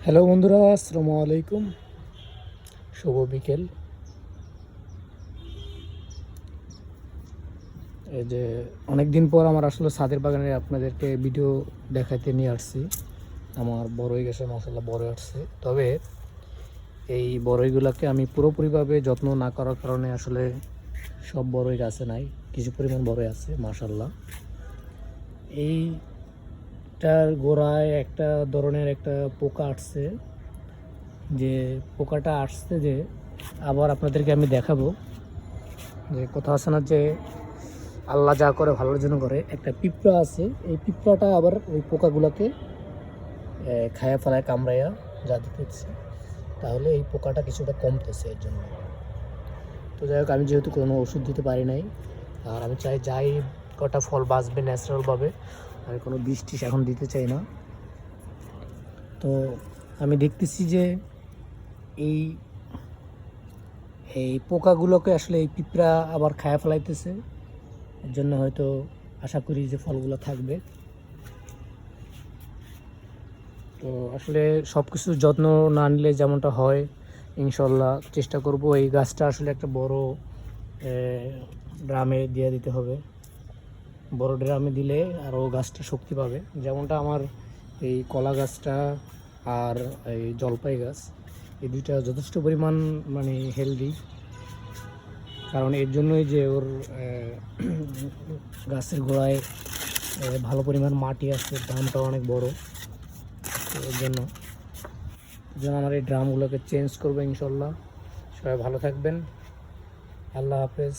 Hello বন্ধুরা, আসসালামু আলাইকুম। শুভ বিকেল। এই যে অনেক দিন পর আমার আসলে ছাদের বাগানে আপনাদেরকে ভিডিও দেখাতে নিয়ে আসছি। আমার বড়ই গাছে মাশাআল্লাহ বড়ই আসছে, তবে এই বড়ইগুলোকে আমি পুরোপুরিভাবে যত্ন না করার কারণে আসলে সব বড়ই গাছে নাই, কিছু পরিমাণ বড়ই আছে মাশাআল্লাহ। এইটার গোড়ায় একটা ধরনের একটা পোকা আসছে, যে পোকাটা আসছে যে আবার আপনাদেরকে আমি দেখাবো যে কথা আছে না যে আল্লাহ যা করে ভালোর জন্য করে। একটা পিঁপড়া আছে, এই পিঁপড়াটা আবার ওই পোকাগুলোকে খায়া ফেলায়, কামড়াইয়া যা দেখতেছি, তাহলে এই পোকাটা কিছুটা কমতেছে এর জন্য। তো যাই হোক, আমি যেহেতু কোনো ওষুধ দিতে পারি নাই, আর আমি চাই যাই কটা ফল বাঁচবে ন্যাচারালভাবে, আমি কোনো বিষ টিষ এখন দিতে চাই না। তো আমি দেখতেছি যে এই এই পোকাগুলোকে আসলে এই পিঁপড়া আবার খায়া ফেলাইতেছে, এর জন্য হয়তো আশা করি যে ফলগুলো থাকবে। তো আসলে সব কিছু যত্ন না নিলে যেমনটা হয়, ইনশাল্লাহ চেষ্টা করব এই গাছটা আসলে একটা বড় ড্রামে দিয়ে দিতে হবে। বড় ড্রামে দিলে আরও গাছটা শক্তি পাবে, যেমনটা আমার এই কলা গাছটা আর এই জলপাই গাছ, এই দুইটা যথেষ্ট পরিমাণ মানে হেলদি। কারণ এর জন্যই যে ওর গাছের গোড়ায় ভালো পরিমাণ মাটি আছে, ড্রামটাও অনেক বড়। এর জন্য আমার এই ড্রামগুলোকে চেঞ্জ করবো ইনশাল্লাহ। সবাই ভালো থাকবেন, আল্লাহ হাফেজ।